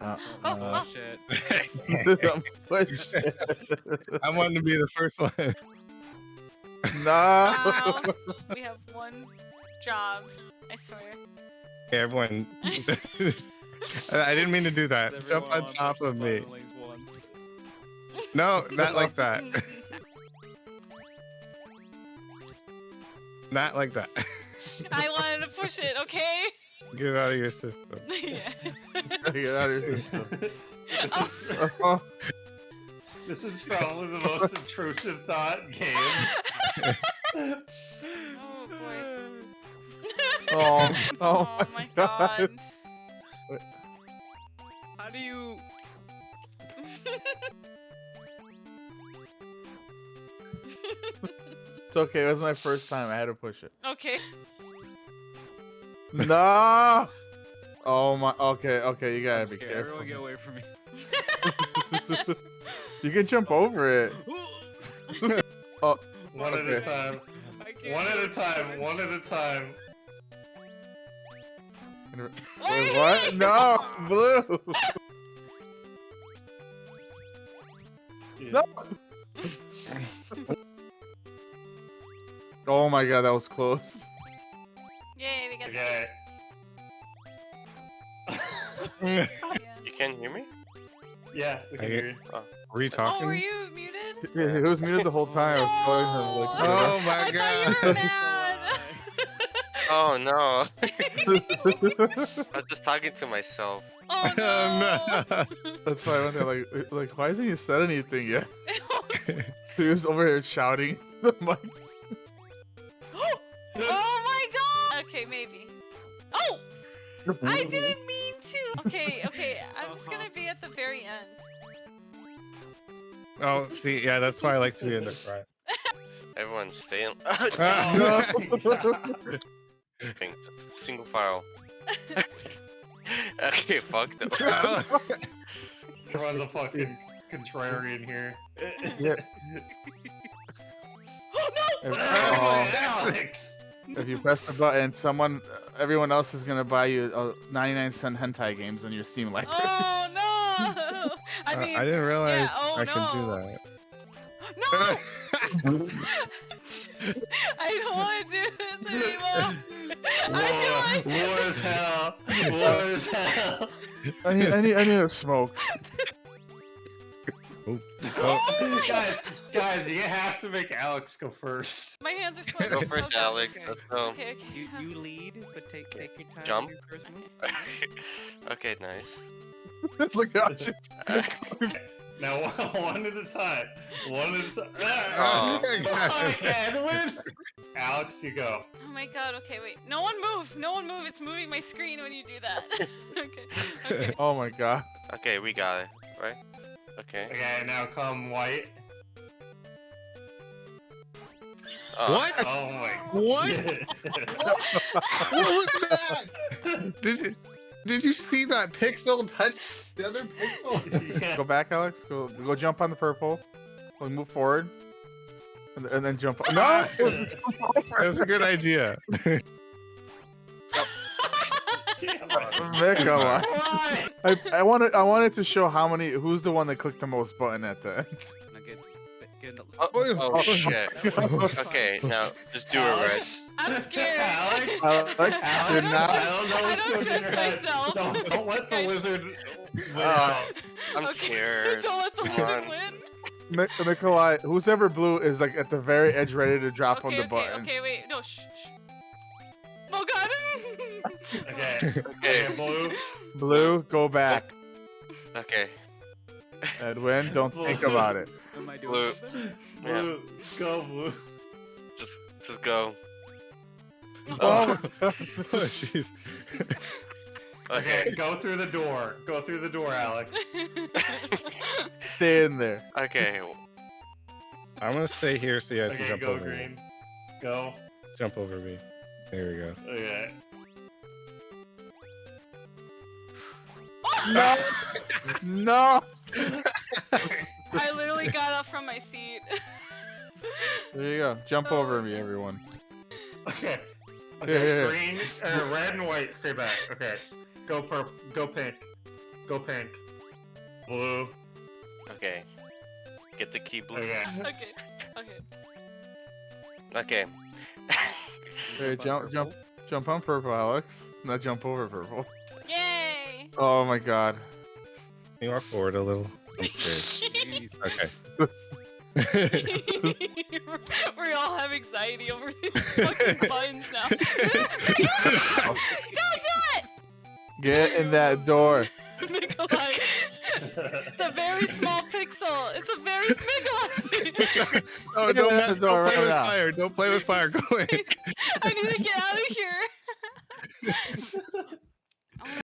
Oh shit. I wanted to be the first one. No. Wow. We have one job. I swear. Hey, everyone. I didn't mean to do that. Everyone Jump on top pushes of me. button lanes once. No, not like that. Not like that. I wanted to push it, okay? Get it out of your system. Yeah. Get out of your system. This is probably the most intrusive thought game. Oh boy. Oh Oh my god. How do you? It's okay. It was my first time. I had to push it. Okay. No. Oh my. Okay. Okay. You gotta I'm be scared. careful. Everyone get away from me. You can jump over it. Oh. One at a Okay. time. I can't One at a do time. it. One at a time. Wait, what? No, blue. Dude. No. Oh my god, that was close. Yay, we got Okay. yeah. You can't hear me? Yeah, we can I hear you. Were you Oh, talking? were you muted? It was muted the whole time. I was telling him like. Oh my I thought you god. were mad. Oh no. I was just talking to myself. Oh no. No. That's why I went there like why hasn't he said anything yet? He was over here shouting to the mic. Oh my god. Okay, maybe. Oh! I didn't mean to. Okay, okay. I'm just gonna be at the very end. Oh, see, yeah, that's why I like to be in the front. Everyone stay in. Ah, Oh Single file. Okay, fuck them. Everyone's a fucking contrarian here. Yeah. Oh no! If, Oh, Alex! if you press the button, everyone else is gonna buy you 99-cent hentai games on your Steam library. Oh no! I mean, I didn't realize yeah, oh, I no. could do that. No! I don't want to do this anymore. I feel like War is hell. War is hell. I need a smoke. Guys, you have to make Alex go first. my hands are sweating. Go first, Okay, Alex. okay. Let's go. Okay, okay. You lead, but take your time. Jump. Your first move. Okay, nice. Look how she's Now, one at a time. One at a time. Oh. Fuck, Edwin! Alex, you go. Oh my god, okay, wait. No one move! No one move! It's moving my screen when you do that. Okay, okay. Oh my god. Okay, we got it. Right? Okay. Okay, now come white. Oh. What? Oh my. What? What was that? Did you see that pixel touch the other pixel? Yeah. Go back, Alex. Go jump on the purple. Move forward. And then jump. No. That was a good idea. Mikola. Why? I wanted to show who's the one that clicked the most button at the end. Now get Oh shit. Okay, now just do it right. Alex? I'm scared. Alex? Alex, I did don't not. I don't know I what's don't going in your trust head. myself. Don't let the Okay. wizard win out. I'm Okay, scared. Don't let the Come wizard on. win. Nikolai, who's ever blue is like at the very edge, ready to drop on Okay, the okay, button. okay, wait. No, shh, shh. Oh god. Okay. Okay. Okay, blue. Blue, go back. Okay. Edwin, don't think about it. Am I doing Blue. something? Yeah. Blue. Go blue. Just go. Oh, Oh, jeez. Okay, Okay. go through the door. Go through the door, Alex. stay in there. Okay. I'm gonna stay here so you guys can Okay, jump go over me. green. Go. Jump over me. There we go. Okay. No, no. I literally got up from my seat. There you go. Jump over me, everyone. Okay. Yeah, yeah, yeah. Green, red and white, stay back. Okay. Go purple. Go pink. Go pink. Blue. Okay. Get the key blue. Okay. Okay. Okay. Okay. Hey, jump on purple, Alex. Not jump over purple. Yay! Oh my god. Can you walk forward a little? I'm scared. Jesus. Okay. We all have anxiety over these fucking buttons now. Don't do it! Get in that door. Nikolai. The very small pixel. It's a very Nikolai. Oh, Look at don't that mess. door Don't right play with now. fire. Don't play with fire. Go in. I need to get out of here.